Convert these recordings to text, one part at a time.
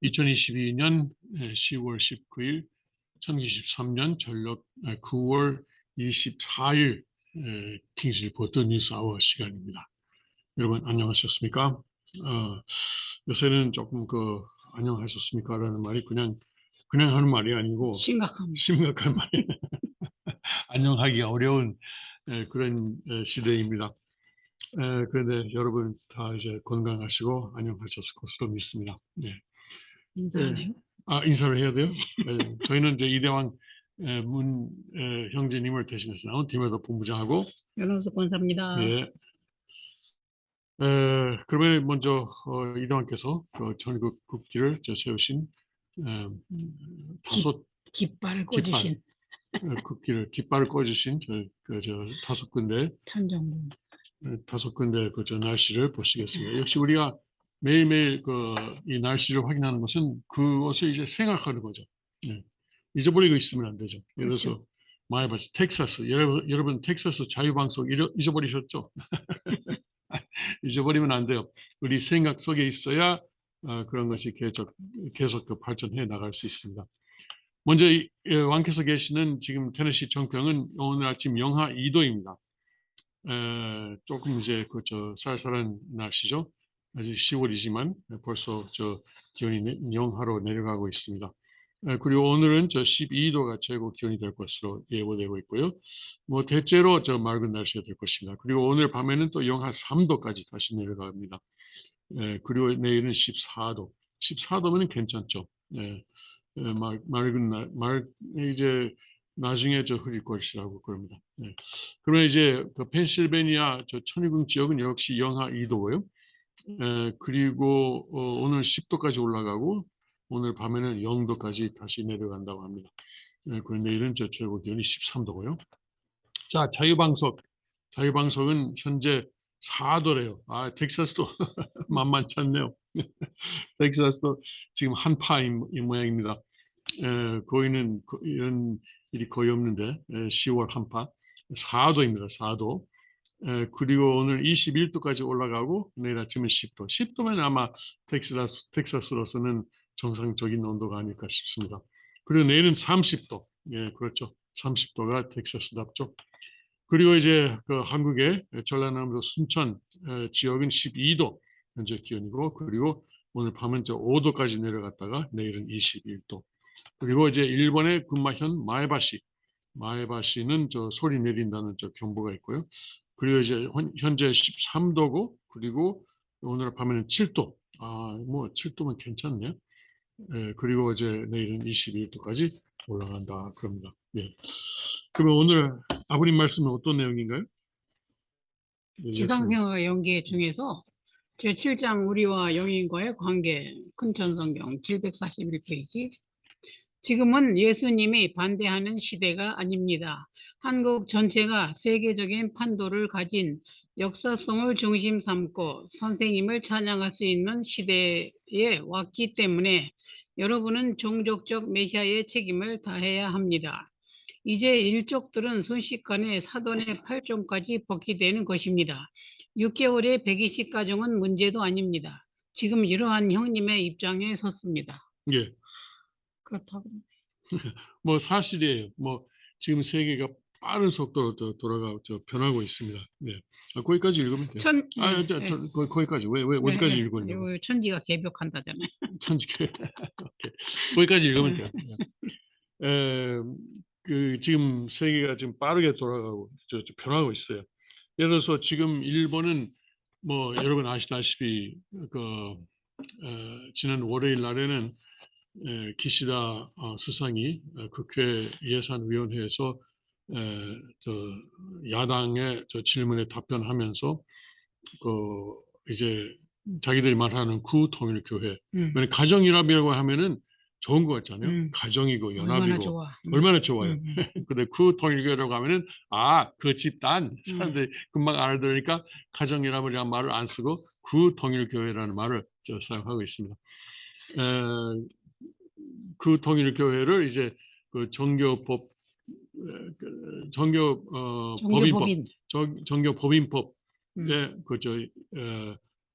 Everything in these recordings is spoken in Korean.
2022년 10월 19일, 2023년 전력 9월 24일 킹스힐 포터 뉴스 아워 시간입니다. 여러분 안녕하셨습니까? 요새는 조금 안녕하셨습니까라는 말이 그냥 하는 말이 아니고 심각한 말이 안녕하기 어려운 그런 시대입니다. 그런데 여러분 다 이제 건강하시고 안녕하셨을 것으로 믿습니다. 네. 인사를 해야 돼요? 네. 저희는 이제 이대왕 문 형제님을 대신해서 나온 디메더 본부장하고 연호석 권사입니다. 예. 그러면 먼저 이대왕께서 그 전국 국기를 세우신 다섯 깃발을 꽂으신 깃발을 꽂으신 다섯 군데 천정문 다섯 군데 그 날씨를 보시겠습니다. 역시 우리가 매일매일 이 날씨를 확인하는 것은 그것을 이제 생각하는 거죠. 네. 잊어버리고 있으면 안 되죠. 예를 들어서 그렇죠. 마이버스, 텍사스. 여러분 텍사스 자유방송 잊어버리셨죠? 잊어버리면 안 돼요. 우리 생각 속에 있어야 그런 것이 계속 발전해 나갈 수 있습니다. 먼저 왕께서 계시는 지금 테네시 정평은 오늘 아침 영하 2도입니다. 조금 이제 쌀쌀한 날씨죠. 아직 10월이지만 벌써 기온이 영하로 내려가고 있습니다. 그리고 오늘은 12도가 최고 기온이 될 것으로 예보되고 있고요. 뭐 대체로 맑은 날씨가 될 것입니다. 그리고 오늘 밤에는 또 영하 3도까지 다시 내려갑니다. 그리고 내일은 14도. 14도면 괜찮죠. 맑은 날, 이제 나중에 흐릴 것이라고 그럽니다. 그러면 이제 펜실베니아 천유궁 지역은 역시 영하 2도고요. 그리고 오늘 10도까지 올라가고 오늘 밤에는 0도까지 다시 내려간다고 합니다. 그리고 내일은 최고 기온이 13도고요. 자, 자유방석은 현재 4도래요. 텍사스도 만만치 않네요. 텍사스도 지금 한파인 모양입니다. 거기는 이런 일이 거의 없는데 10월 한파 4도입니다. 4도. 그리고 오늘 21도까지 올라가고 내일 아침은 10도. 10도면 아마 텍사스로서는 정상적인 온도가 아닐까 싶습니다. 그리고 내일은 30도. 예, 그렇죠. 30도가 텍사스답죠. 그리고 이제 한국의 전라남도 순천 지역은 12도 현재 기온이고, 그리고 오늘 밤은 5도까지 내려갔다가 내일은 21도. 그리고 이제 일본의 군마현 마에바시는 소리 내린다는 경보가 있고요. 그리고 이제 현재 13도고, 그리고 오늘 밤에는 7도. 뭐 7도면 괜찮네요. 그리고 이제 내일은 21도까지 올라간다 그럽니다. 예. 그러면 오늘 아버님 말씀은 어떤 내용인가요? 지상생활 연계 중에서 제7장 우리와 영인과의 관계, 큰천성경 741페이지. 지금은 예수님이 반대하는 시대가 아닙니다. 한국 전체가 세계적인 판도를 가진 역사성을 중심 삼고 선생님을 찬양할 수 있는 시대에 왔기 때문에 여러분은 종족적 메시아의 책임을 다해야 합니다. 이제 일족들은 순식간에 사돈의 8종까지 벗기되는 것입니다. 6개월의 120가정은 문제도 아닙니다. 지금 이러한 형님의 입장에 섰습니다. 예. 그렇다고. 뭐 사실이에요. 뭐 지금 세계가 빠른 속도로 변하고 있습니다. 네. 거기까지 읽으면 돼요. 거기까지 왜 어디까지 읽었냐고. 천지가 개벽한다잖아요. 천지가 거기까지 읽으면 돼요. 지금 세계가 지금 빠르게 돌아가고 변하고 있어요. 예를 들어서 지금 일본은 뭐 여러분 아시다시피 지난 월요일 날에는 기시다 수상이 국회 예산위원회에서 야당의 질문에 답변하면서 이제 자기들이 말하는 구통일교회, 가정일합이라고 하면은 좋은 거 같잖아요. 가정이고 연합이고 얼마나 좋아요. 근데 구통일교회라고 하면은 그 집단 사람들이 금방 알아들으니까 가정일합이라는 말을 안 쓰고 구통일교회라는 말을 사용하고 있습니다. 그 통일교회를 이제 정교법인법에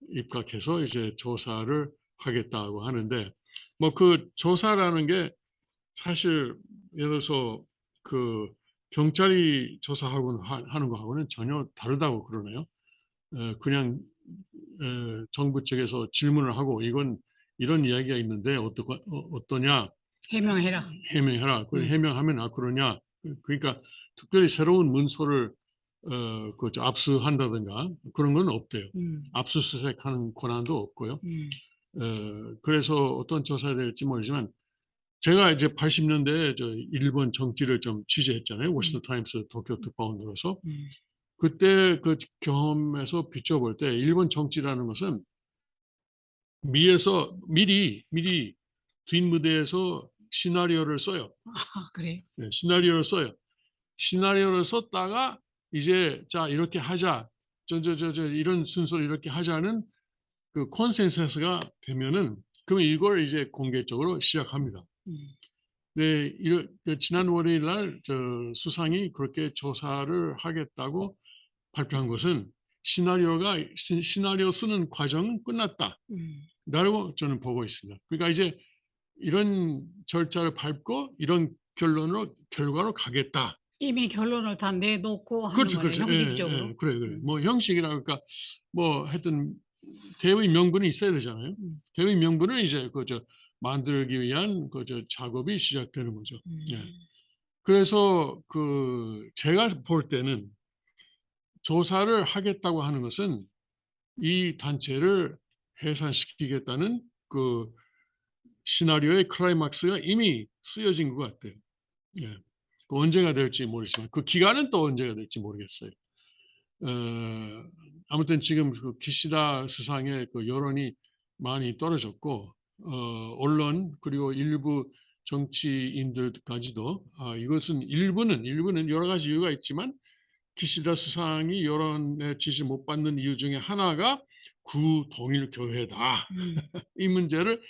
입각해서 이제 조사를 하겠다고 하는데 뭐 그 조사라는 게 사실 예를 들어서 그 경찰이 조사하고 하는 거하고는 전혀 다르다고 그러네요. 그냥 정부 측에서 질문을 하고 "이건 이런 이야기가 있는데 어떠냐? 해명해라. 해명해라." 그 음. 해명하면 "아 그러냐?" 그러니까 특별히 새로운 문서를 압수한다든가 그런 건 없대요. 음. 압수수색하는 권한도 없고요. 음. 그래서 어떤 조사가 될지 모르지만 제가 이제 80 년대에 일본 정치를 좀 취재했잖아요. 워싱턴 타임스 도쿄 특파원으로서. 음. 그때 그 경험에서 비춰볼 때 일본 정치라는 것은 미리 뒷무대에서 시나리오를 써요. 아 그래요? 네, 시나리오를 써요. 시나리오를 썼다가 이제 "자 이렇게 하자. 이런 순서로 이렇게 하자."는 그 컨센서스가 되면은 그러면 이걸 이제 공개적으로 시작합니다. 음. 네. 지난 월요일 날 수상이 그렇게 조사를 하겠다고 발표한 것은 시나리오 쓰는 과정은 끝났다. 음. 라고 저는 보고 있습니다. 그러니까 이제 이런 절차를 밟고 이런 결과로 가겠다. 이미 결론을 다 내놓고 하는 그렇죠, 거네, 그렇죠. 형식적으로. 예. 그래. 음. 뭐 형식이라 그러니까 뭐 하여튼 대의 명분이 있어야 되잖아요. 음. 대의 명분을 이제 만들기 위한 작업이 시작되는 거죠. 예. 음. 그래서 제가 볼 때는 조사를 하겠다고 하는 것은 이 단체를 해산시키겠다는 그 시나리오의 클라이막스가 이미 쓰여진 것 같아요. 예. 언제가 될지 모르지만 그 기간은 또 언제가 될지 모르겠어요. 아무튼 지금 기시다 수상의 여론이 많이 떨어졌고 언론 그리고 일부 정치인들까지도 이것은 일부는 여러 가지 이유가 있지만 기시다 수상이 여론의 지지 못 받는 이유 중에 하나가 구동일 교회다. 음. 이 문제를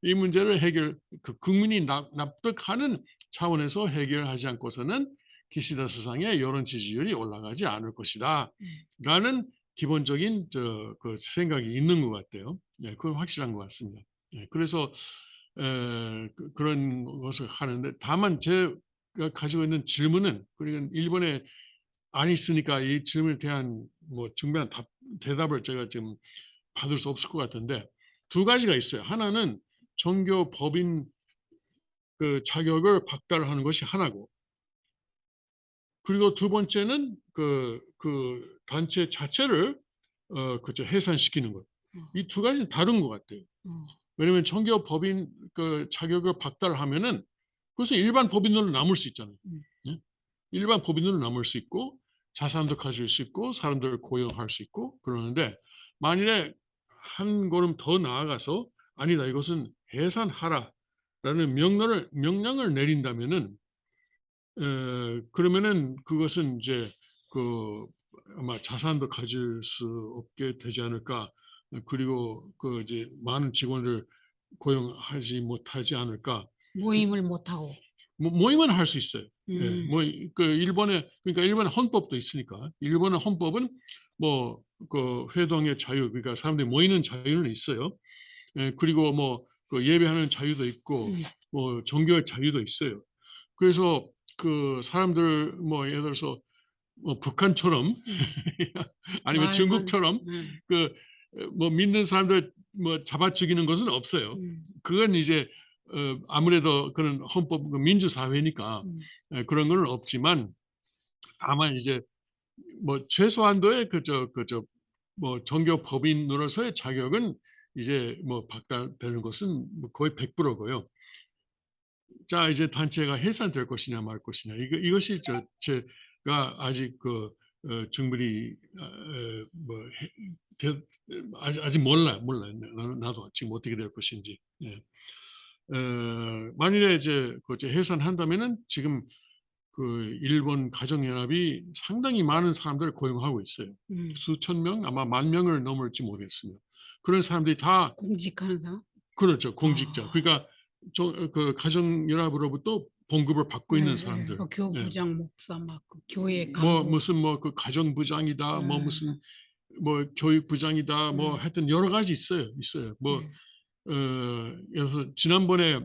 이 문제를 국민이 납득하는 차원에서 해결하지 않고서는 기시다 수상의 여론 지지율이 올라가지 않을 것이다. 라는 기본적인 생각이 있는 것 같아요. 예, 그건 확실한 것 같습니다. 예, 그래서 그런 것을 하는데 다만 제가 가지고 있는 질문은 그리고 일본에 안 있으니까 이 질문에 대한 충분한 대답을 제가 지금 받을 수 없을 것 같은데 두 가지가 있어요. 하나는 종교 법인 자격을 박탈하는 것이 하나고 그리고 두 번째는 단체 자체를 해산시키는 것. 이 두 가지는 다른 것 같아요. 왜냐하면 종교 법인 자격을 박탈하면은 그것은 일반 법인으로 남을 수 있잖아요. 예? 일반 법인으로 남을 수 있고 자산도 가질 수 있고 사람들을 고용할 수 있고 그러는데 만일에 한 걸음 더 나아가서 "아니다. 이것은 해산하라."라는 명령을 내린다면은 그러면은 그것은 이제 아마 자산도 가질 수 없게 되지 않을까. 그리고 이제 많은 직원을 고용하지 못하지 않을까. 모임을 못 하고. 모임은 할 수 있어요. 예. 음. 그러니까 일본의 헌법도 있으니까. 일본의 헌법은 회동의 자유 그러니까 사람들이 모이는 자유는 있어요. 예. 그리고 예배하는 자유도 있고 종교의 자유도 있어요. 그래서 사람들 예를 들어서 북한처럼 아니면 말만. 중국처럼 믿는 사람들 잡아 죽이는 것은 없어요. 그건 이제 아무래도 그런 헌법 민주 사회니까 그런 건 없지만 다만 이제 최소한도의 종교 법인으로서의 자격은 이제 박탈되는 것은 거의 100%고요. 자 이제 단체가 해산될 것이냐 말 것이냐 이것이 제가 아직 충분히 아직 몰라요. 나도 지금 어떻게 될 것인지. 예. 만일에 이제 해산한다면은 지금 일본 가정연합이 상당히 많은 사람들을 고용하고 있어요. 수천 명 아마 10,000명을 넘을지 모르겠습니다. 그런 사람들이 다 공직하는 사람? 그렇죠. 공직자. 아. 그러니까 가정연합으로부터 봉급을 받고 있는 예. 사람들. 예. 교부장, 목사 막 교회 간부. 무슨 가정부장이다. 예. 무슨 뭐 교육부장이다 뭐 음. 하여튼 여러 가지 있어요. 뭐 네. 그래서 지난번에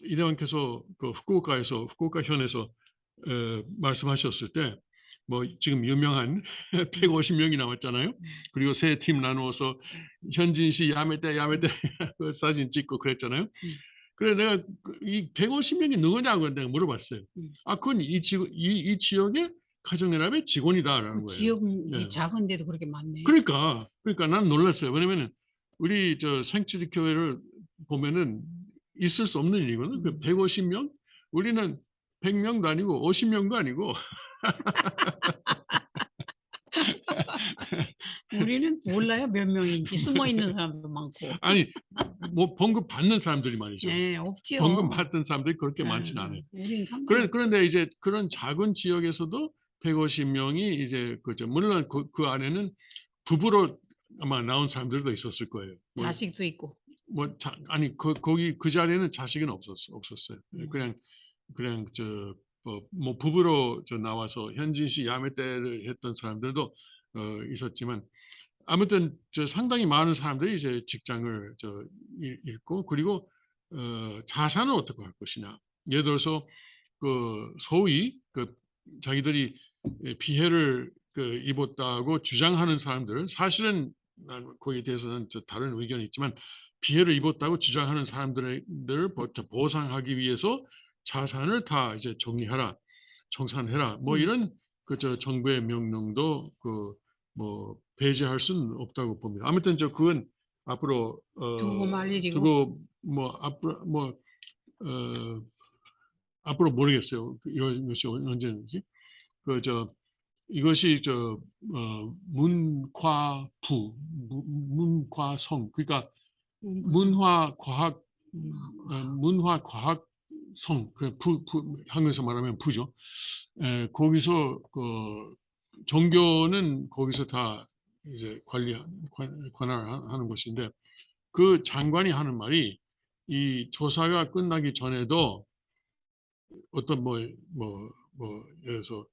이대원께서 그 후쿠오카 현에서 말씀하셨을 때 뭐 지금 유명한 150명이 남았잖아요. 그리고 세 팀 나누어서 현진 씨 야메떼 그 사진 찍고 그랬잖아요. 음. 그래 내가 이 150명이 누구냐고 내가 물어봤어요. 음. 아 그건 이 지역의 가정연합의 직원이다라는 그 거예요. 지역이 예. 작은데도 그렇게 많네. 그러니까 난 놀랐어요. 왜냐면은 우리 저 생치리 교회를 보면은 있을 수 없는 일이거든. 그 150명? 우리는 100명도 아니고 50명도 아니고 우리는 몰라요, 몇 명인지. 숨어 있는 사람도 많고. 아니 뭐 봉급 받는 사람들이 말이죠. 예, 봉급 없지요. 받는 사람들이 그렇게 예, 많지는 않아요. 우리는 상관없 그런데 이제 그런 작은 지역에서도 150명이 이제 그죠. 물론 그 안에는 부부로 아마 나온 사람들도 있었을 거예요. 자식도 있고. 아니 거기 그 자리에는 자식은 없었어요. 음. 그냥 뭐 부부로 나와서 현진 씨 야매 때를 했던 사람들도 있었지만 아무튼 상당히 많은 사람들이 이제 직장을 잃고 그리고 자산을 어떻게 할 것이냐. 예를 들어서 그 소위 그 자기들이 피해를 입었다고 주장하는 사람들 사실은 난 거기에 대해서는 다른 의견이 있지만 피해를 입었다고 주장하는 사람들을 보상하기 위해서 자산을 다 이제 정리하라, 청산해라. 뭐 이런 정부의 명령도 뭐 배제할 수는 없다고 봅니다. 아무튼 그건 앞으로 두고 말 일이고. 두고 뭐 앞으로 모르겠어요. 이런 것이 언제인지. 이것이 문과성 그러니까 문화과학 문화과학성 한국에서 말하면 부죠. 거기서 종교는 거기서 다 이제 관할하는 것인데 그 장관이 하는 말이 이 조사가 끝나기 전에도 어떤 예를 들어서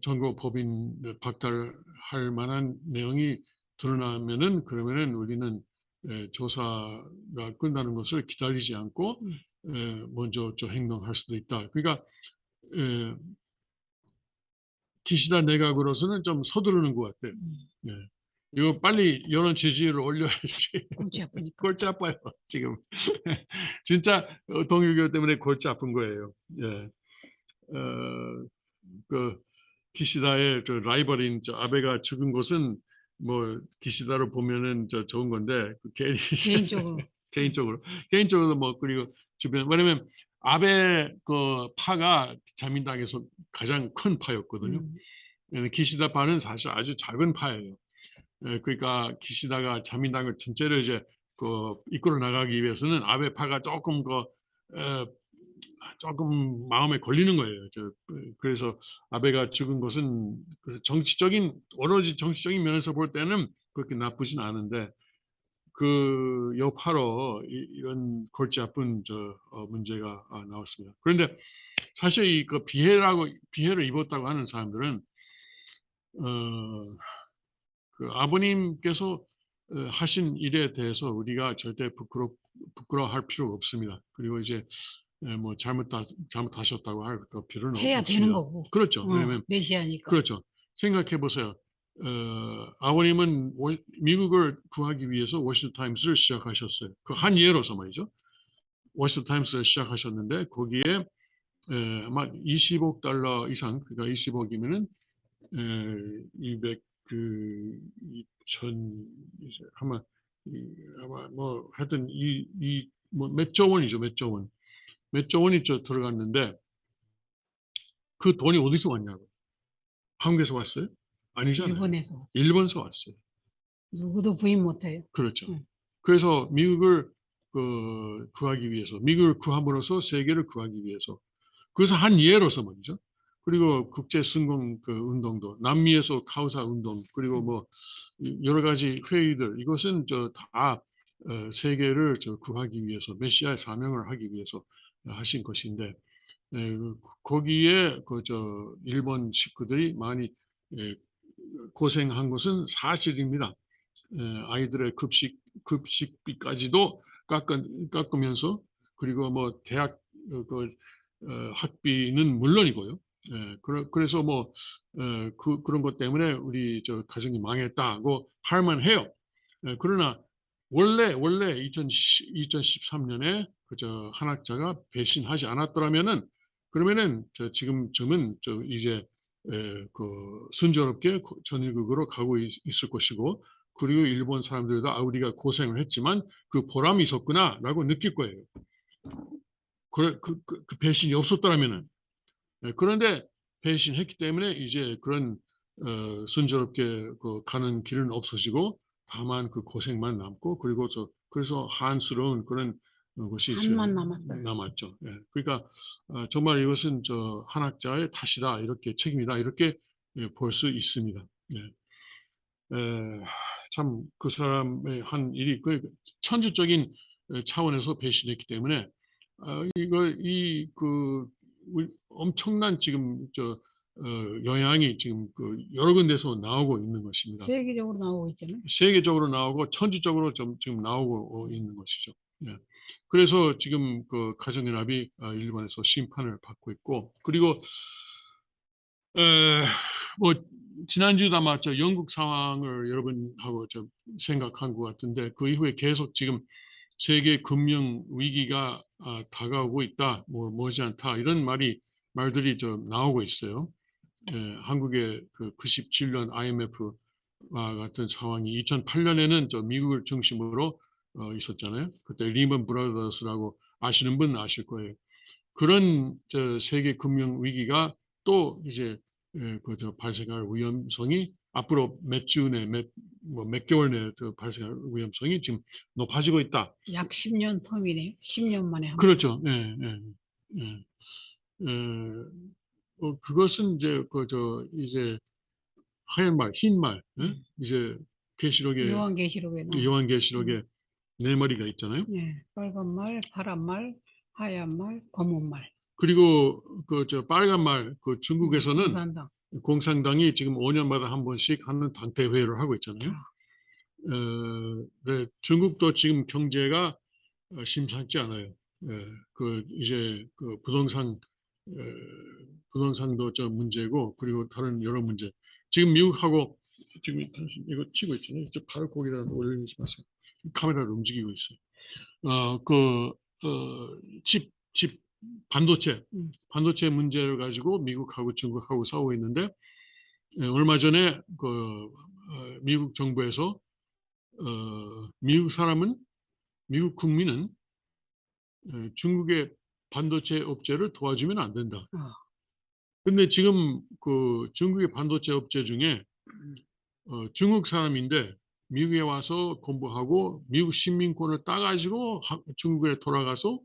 전국 법인 박탈할 만한 내용이 드러나면은 그러면은 우리는 조사가 끝나는 것을 기다리지 않고 먼저 행동할 수도 있다. 그러니까 에, 기시다 내각으로서는 좀 서두르는 것 같아요. 네. 이거 빨리 여론 지지율을 올려야지. 골치 아프니까. 골치 아파요 지금. 진짜 동일교 때문에 골치 아픈 거예요. 예. 그 기시다의 라이벌인 아베가 죽은 것은 뭐 기시다로 보면은 좋은 건데 개인적으로. 개인적으로 뭐 그리고 주변 왜냐면 아베 그 파가 자민당에서 가장 큰 파였거든요. 기시다 파는 사실 아주 작은 파예요. 그러니까 기시다가 자민당을 전체를 이제 이끌어 나가기 위해서는 아베 파가 조금 마음에 걸리는 거예요. 그래서 아베가 죽은 것은 오로지 정치적인 면에서 볼 때는 그렇게 나쁘진 않은데 그 여파로 이런 골치 아픈 문제가 나왔습니다. 그런데 사실 피해를 입었다고 하는 사람들은 그 아버님께서 하신 일에 대해서 우리가 절대 부끄러워할 필요가 없습니다. 그리고 이제 뭐 잘못하셨다고 할 필요는 해야 되는 없습니다. 거고. 그렇죠. 왜냐면 메시아니까. 그렇죠. 생각해 보세요. 아버님은 미국을 구하기 위해서 워싱턴 타임스를 시작하셨어요. 그 한 예로서 말이죠. 워싱턴 타임스를 시작하셨는데 거기에 아마 20억 달러 이상, 그러니까 20억이면은 200 2000 이제 아마 뭐 하여튼 뭐 몇 조 원이죠, 몇 조 원. 몇 조 원이 들어갔는데 그 돈이 어디서 왔냐고. 한국에서 왔어요? 아니잖아요. 일본에서. 일본에서 왔어요. 누구도 부인 못해요. 그렇죠. 응. 그래서 미국을 구하기 위해서, 미국을 구함으로써 세계를 구하기 위해서. 그래서 한 예로서 말이죠. 그리고 국제 승공 운동도, 남미에서 카우사 운동, 그리고 뭐 여러 가지 회의들, 이것은 다 세계를 구하기 위해서, 메시아의 사명을 하기 위해서 하신 것인데, 거기에 일본 식구들이 많이 고생한 것은 사실입니다. 아이들의 급식비까지도 깎으면서, 그리고 뭐 대학 학비는 물론이고요. 그래서 뭐 그런 것 때문에 우리 저 가정이 망했다고 할 만해요. 그러나 원래 2013년에 그저 한 학자가 배신하지 않았더라면은, 그러면은 지금쯤은 이제 순조롭게 전일국으로 가고 있을 것이고, 그리고 일본 사람들도 우리가 고생을 했지만 그 보람이 있었구나라고 느낄 거예요. 그 배신이 없었더라면은. 그런데 배신했기 때문에 이제 그런 순조롭게 가는 길은 없어지고 다만 그 고생만 남고, 그리고 그래서 한스러운 그런 것이 이제 한만 남았어요. 남았죠. 그러니까 정말 이것은 한 학자의 탓이다, 이렇게 책임이다, 이렇게 볼 수 있습니다. 참 그 사람의 한 일이 천주적인 차원에서 배신했기 때문에 엄청난 지금 영향이 지금 여러 군데서 나오고 있는 것입니다. 세계적으로 나오고 있잖아요. 세계적으로 나오고 천주적으로 지금 나오고 있는 것이죠. 그래서 지금 가정연합이 일본에서 심판을 받고 있고, 그리고 뭐 지난주도 아마 영국 상황을 여러분하고 생각한 것 같은데, 그 이후에 계속 지금 세계 금융 위기가 다가오고 있다, 뭐 머지않다, 이런 말들이 나오고 있어요. 한국의 97년 IMF와 같은 상황이 2008년에는 미국을 중심으로 있었잖아요. 그때 리먼 브라더스라고 아시는 분 아실 거예요. 그런 세계 금융 위기가 또 이제 발생할 위험성이 앞으로 몇 주 내, 몇 개월 내에 발생할 위험성이 지금 높아지고 있다. 약 10년 텀이네요. 10년 만에 한 번. 그렇죠. 그것은 이제 이제 하얀 말, 흰 말, 이제 계시록에 요한계시록에 나와. 요한계시록에 네 마리가 있잖아요. 빨간 말, 파란 말, 하얀 말, 검은 말. 그리고 빨간 말, 중국에서는 공산당. 공산당이 지금 5년마다 한 번씩 하는 당대회를 하고 있잖아요. 네, 중국도 지금 경제가 심상치 않아요. 이제 부동산도 문제고, 그리고 다른 여러 문제. 지금 미국하고 지금 이거 치고 있잖아요. 바로 거기다 올리지 마세요. 카메라를 움직이고 있어요. 칩 반도체 문제를 가지고 미국하고 중국하고 싸우고 있는데, 얼마 전에 미국 정부에서 미국 국민은 중국의 반도체 업체를 도와주면 안 된다. 근데 지금 중국의 반도체 업체 중에 중국 사람인데 미국에 와서 공부하고 미국 시민권을 따가지고 중국에 돌아가서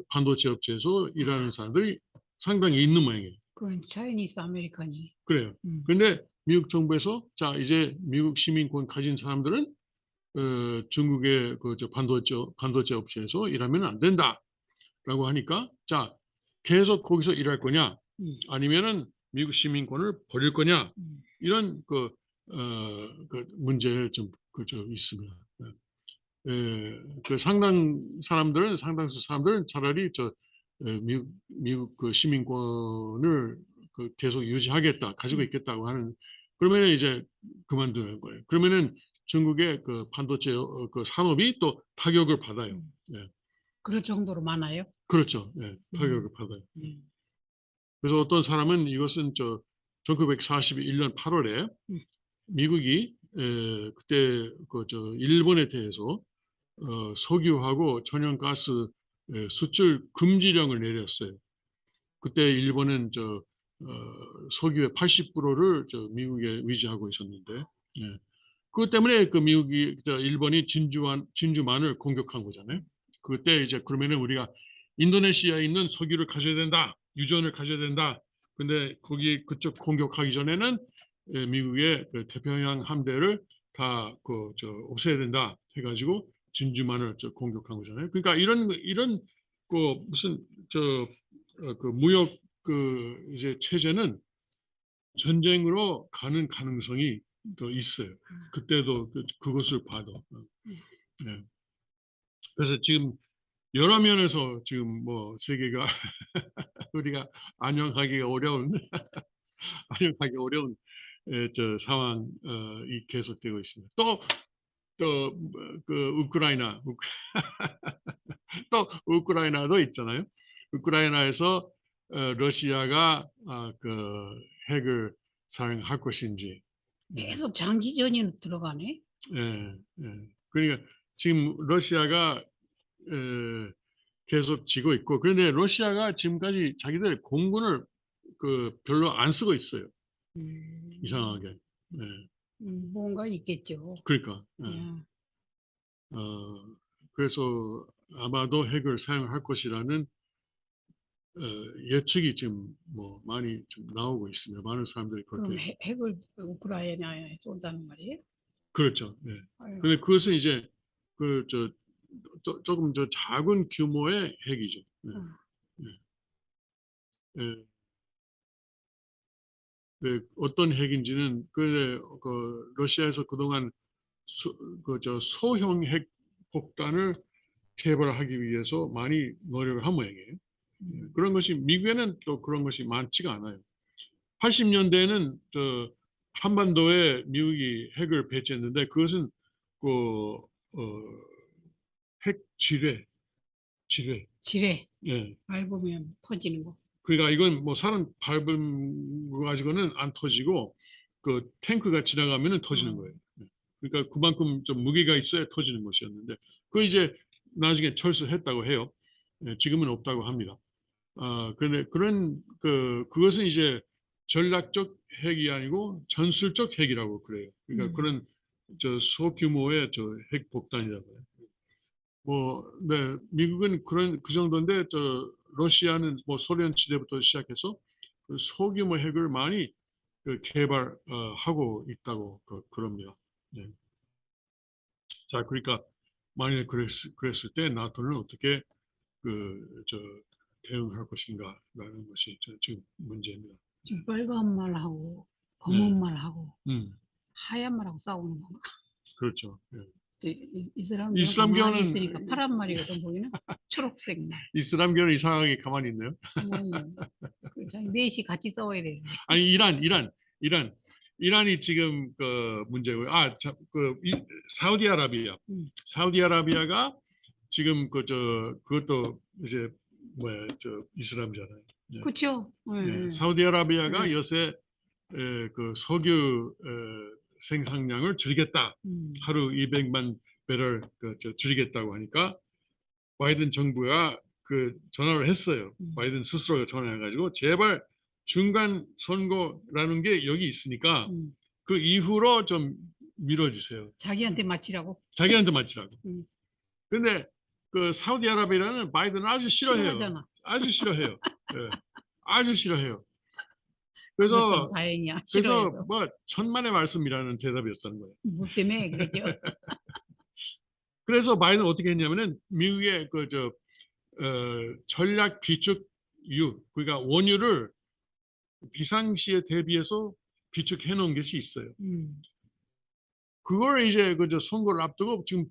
반도체 업체에서 일하는 사람들이 상당히 있는 모양이에요. 그건 차이니스 아메리칸이. 그래요. 근데 미국 정부에서 이제 미국 시민권 가진 사람들은 중국의 반도체 업체에서 일하면 안 된다라고 하니까, 계속 거기서 일할 거냐, 아니면은 미국 시민권을 버릴 거냐, 이런 문제 있습니다. 상당수 사람들은 차라리 미국 시민권을 계속 유지하겠다, 가지고 있겠다고 하는, 그러면 이제 그만두는 거예요. 그러면은 중국의 반도체 산업이 또 타격을 받아요. 그럴 정도로 많아요? 그렇죠. 타격을 받아요. 그래서 어떤 사람은 이것은 1941년 8월에 미국이 그때 일본에 대해서 석유하고 천연가스 수출 금지령을 내렸어요. 그때 일본은 석유의 80%를 미국에 위지하고 있었는데, 그것 때문에 일본이 진주만을 공격한 거잖아요. 그때 이제 그러면은 우리가 인도네시아에 있는 석유를 가져야 된다, 유전을 가져야 된다. 근데 그쪽 공격하기 전에는 미국의 태평양 함대를 다 없애야 된다 해가지고 진주만을 공격한 거잖아요. 그러니까 이런 무슨 무역 이제 체제는 전쟁으로 가는 가능성이 또 있어요. 아. 그때도 그것을 봐도. 네. 네. 그래서 지금 여러 면에서 지금 뭐 세계가 우리가 안녕하기가 어려운 안녕하기 어려운 저 상황 이 계속되고 있습니다. 그 우크라이나 또 우크라이나도 있잖아요. 우크라이나에서 러시아가 그 핵을 사용할 것인지. 계속 장기전이 들어가네. 예, 예. 그러니까 지금 러시아가 계속 지고 있고, 그런데 러시아가 지금까지 자기들 공군을 별로 안 쓰고 있어요. 이상하게. 예. 뭔가 있겠죠. 그러니까. 예. 야. 그래서 아마도 핵을 사용할 것이라는 예측이 지금 뭐 많이 좀 나오고 있습니다. 많은 사람들이 그럼 그렇게. 핵을 우크라이나에 쏜다는 말이에요? 그렇죠. 예. 아유. 근데 그것은 이제 조금 저 작은 규모의 핵이죠. 예. 음. 예. 예. 네, 어떤 핵인지는 러시아에서 그동안 소형 핵 폭탄을 개발하기 위해서 많이 노력을 한 모양이에요. 그런 것이 미국에는 또 그런 것이 많지가 않아요. 80년대에는 한반도에 미국이 핵을 배치했는데 그것은 그 핵 지뢰. 지뢰 예. 밟으면 터지는 거. 그러니까 이건 뭐 사람 밟은 거 가지고는 안 터지고 그 탱크가 지나가면은 터지는 거예요. 그러니까 그만큼 좀 무게가 있어야 터지는 것이었는데 그 이제 나중에 철수했다고 해요. 예, 지금은 없다고 합니다. 그런데 그것은 이제 전략적 핵이 아니고 전술적 핵이라고 그래요. 그러니까 그런 소규모의 핵폭탄이라고 해요. 네, 미국은 그 정도인데 러시아는 뭐 소련 시대부터 시작해서 그 소규모 핵을 많이 개발하고 있다고 그럽니다. 네. 자, 그러니까 만약에 그랬을 때 나토는 어떻게 대응할 것인가라는 것이 지금 문제입니다. 지금 빨간 말하고 네. 검은 말하고 음, 하얀 말하고 싸우는 거. 그렇죠. 예. 이슬람교는 이슬람교는 가만히 있으니까 파란 말이거든 보이는 초록색 말. 이슬람교는 이상하게 가만히 있네요. 넷이 같이 싸워야 되는데. 아니 이란이 지금 그 문제고요. 사우디아라비아가 지금 그것도 이제 이슬람잖아요. 예. 그렇죠. 예, 사우디아라비아가 네. 요새 그 석유 생산량을 줄이겠다. 하루 200만 배럴 줄이겠다고 하니까 바이든 정부가 전화를 했어요. 바이든 스스로가 전화해가지고 제발 중간 선거라는 게 여기 있으니까 그 이후로 좀 미뤄주세요. 자기한테 맞히라고. 자기한테 맞추라고. 음. 근데 그 사우디아라비아는 바이든을 아주 싫어해요. 싫어하잖아. 아주 싫어해요. 예. 아주 싫어해요. 그것 좀 그래서 다행이야. 싫어해서. 뭐 천만의 말씀이라는 대답이었다는 거예요. 뭐 때문에 그러죠. 그래서 바이든은 어떻게 했냐면은 미국의 전략 비축유, 그러니까 원유를 비상시에 대비해서 비축해 놓은 것이 있어요. 그걸 이제 선거를 앞두고 지금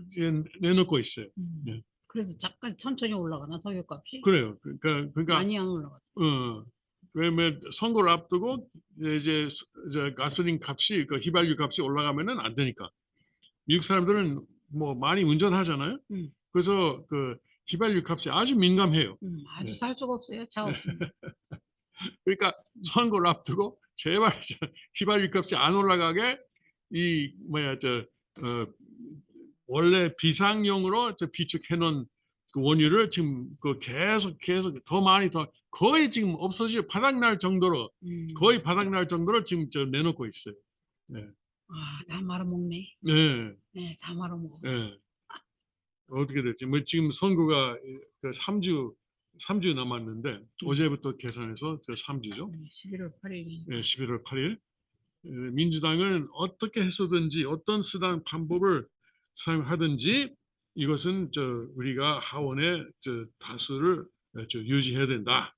이제 내놓고 있어요. 예. 그래서 잠깐 천천히 올라가나 석유값이? 그래요. 그러니까 많이 안 올라가. 그러면 선거를 앞두고 이제 가솔린 값이 휘발유 값이 올라가면은 안 되니까 미국 사람들은 뭐 많이 운전하잖아요. 그래서 휘발유 값이 아주 민감해요. 아주 네. 살 수가 없어요. 차 없으면. 그러니까 선거를 앞두고 제발 휘발유 값이 안 올라가게 원래 비상용으로 비축해 놓은 그 원유를 지금 계속 더 많이 거의 지금 없어지고 바닥날 정도로 지금 내놓고 있어요. 네. 다 말아먹네. 네. 네, 다 말아먹어. 네. 어떻게 됐지? 뭐 지금 선거가 3주 남았는데 어제부터 계산해서 3주죠. 11월 8일. 네, 11월 8일. 민주당은 어떻게 해서든지 어떤 수단 방법을 사용하든지 이것은 우리가 하원의 다수를 유지해야 된다.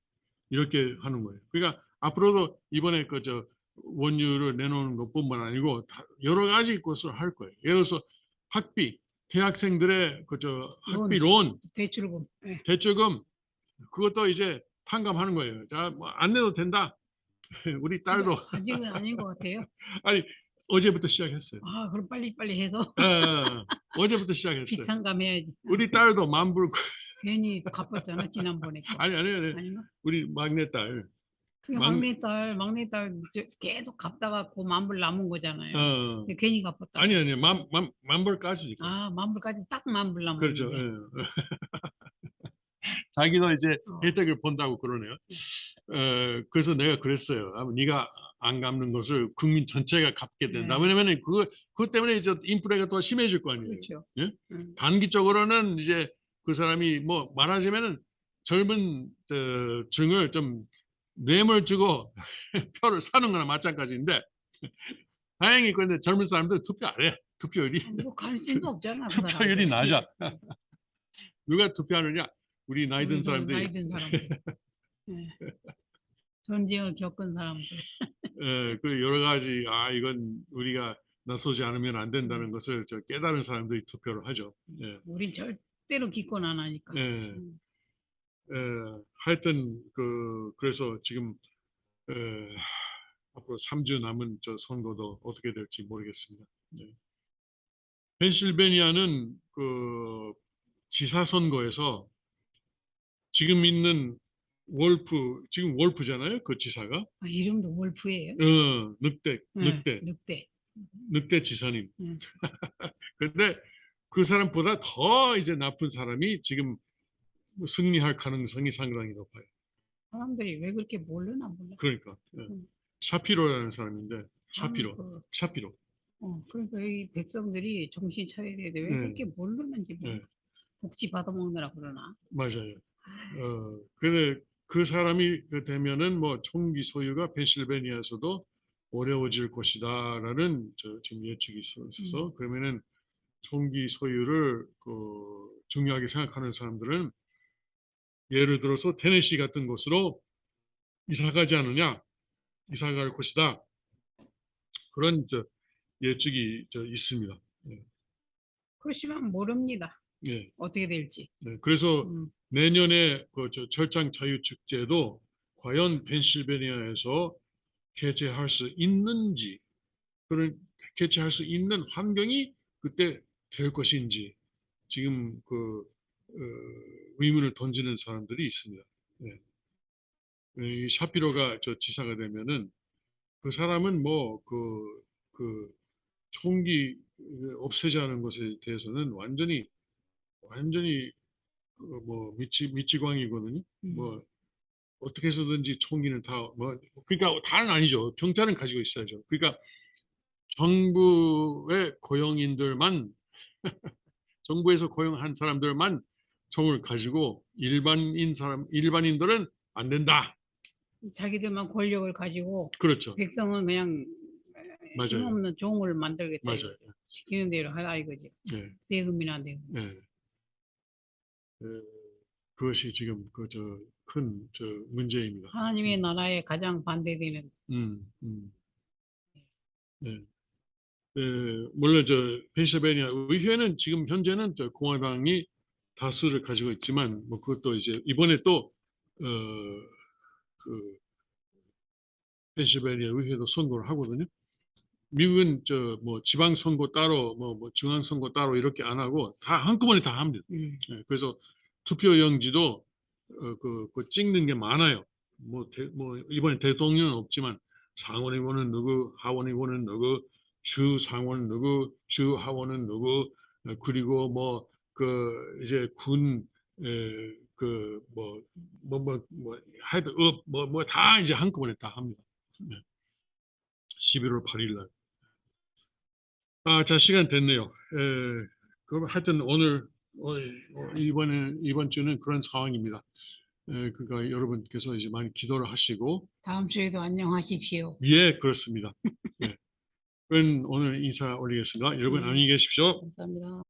이렇게 하는 거예요. 그러니까 앞으로도 이번에 그 저 원유를 내놓는 것뿐만 아니고 여러 가지 것을 할 거예요. 예를 들어서 학비, 대학생들의 그 저 학비 론, 대출금. 예. 대출금 그것도 이제 탕감하는 거예요. 자, 뭐 안 내도 된다. 우리 딸도 아직은 아닌 것 같아요. 아니 어제부터 시작했어요. 아, 그럼 빨리빨리 해서 어제부터 시작했어요. 뒷담감해야지. 우리 딸도 만불 괜히 갚았잖아, 지난번에 거. 아니 아닌가? 우리 막내딸 막내딸 계속 갚다가 그 만불 남은 거잖아요. 근데 괜히 갚았다. 아니 만불까지니까. 아, 만불까지 딱 만불 남은 그렇죠. 건데. 자기도 이제 어. 혜택을 본다고 그러네요. 그래서 내가 그랬어요. 네가 안 갚는 것을 국민 전체가 갚게 된다. 네. 왜냐면 그것 때문에 이제 인플레가 더 심해질 거 아니에요. 그렇죠. 예? 단기적으로는 이제 그 사람이 뭐 말하자면은 젊은 층을 좀 뇌물 주고 표를 사는 거나 마찬가지인데 다행히 그런데 젊은 사람들 투표 안 해. 투표율이 뭐 관심도 없잖아. 그 투표율이 사람들은. 낮아. 누가 투표하느냐? 우리 나이 든 사람들이. 나이 든 사람들. 예. 전쟁을 겪은 사람들. 그 여러 가지 이건 우리가 나서지 않으면 안 된다는 것을 깨달은 사람들이 투표를 하죠. 예. 우린 절대로 기권 안 하니까. 예. 하여튼 그래서 지금 앞으로 3주 남은 저 선거도 어떻게 될지 모르겠습니다. 네. 펜실베니아는 그 지사 선거에서 지금 있는 지금 월프잖아요. 그 지사가. 아, 이름도 wolf예요? 늑대 지사님. 음. 근데 그 사람보다 더 이제 나쁜 사람이 지금 승리할 가능성이 상당히 높아요. 사람들이 왜 그렇게 몰라? 그러니까 샤피로라는 사람인데 샤피로. 그러니까 이 백성들이 정신 차려야 되는데 왜 그렇게 모르는지 복지 받아먹느라 그러나. 맞아요. 근데 그 사람이 되면은 뭐 총기 소유가 펜실베니아에서도 어려워질 것이다라는 지금 예측이 있어서 그러면은 총기 소유를 중요하게 생각하는 사람들은 예를 들어서 테네시 같은 곳으로 이사가지 않느냐, 이사갈 것이다. 그런 예측이 있습니다. 그렇지만 모릅니다. 예. 어떻게 될지. 그래서 내년에 철장 자유 축제도 과연 펜실베니아에서 개최할 수 있는지, 그런 개최할 수 있는 환경이 그때 될 것인지 지금 의문을 던지는 사람들이 있습니다. 이 샤피로가 지사가 되면은 그 사람은 뭐 그 총기 없애자는 것에 대해서는 완전히 뭐 미치광이거든요. 뭐 어떻게 해서든지 총기는 그러니까 다는 아니죠. 경찰은 가지고 있어야죠. 그러니까 정부의 고용인들만 정부에서 고용한 사람들만 총을 가지고 일반인들은 안 된다. 자기들만 권력을 가지고 그렇죠. 백성은 그냥 맞아요. 힘없는 종을 만들겠다. 맞아요. 시키는 대로 하라 이거지. 세금이나 내고. 그것이 지금 큰 문제입니다. 하나님의 나라에 가장 반대되는. 물론 펜실베니아 의회는 지금 현재는 공화당이 다수를 가지고 있지만 뭐 그것도 이제 이번에 또 펜실베니아 의회도 선거를 하거든요. 미국은 뭐 지방 선거 따로 뭐 중앙 선거 따로 이렇게 안 하고 다 한꺼번에 다 합니다. 그래서 투표용지도 찍는 게 많아요. 뭐 이번에 대통령은 없지만 상원의원은 누구, 하원의원은 누구, 주 상원 누구, 주 하원은 누구, 그리고 뭐 이제 군 하여튼 뭐 다 이제 한꺼번에 다 합니다. 11월 8일 날. 자, 시간 됐네요. 그럼 하여튼 오늘 이번 주는 그런 상황입니다. 그러니까 여러분께서 이제 많이 기도를 하시고 다음 주에도 안녕하십시오. 예, 그렇습니다. 그럼 오늘 인사 올리겠습니다. 여러분 안녕히 계십시오. 감사합니다.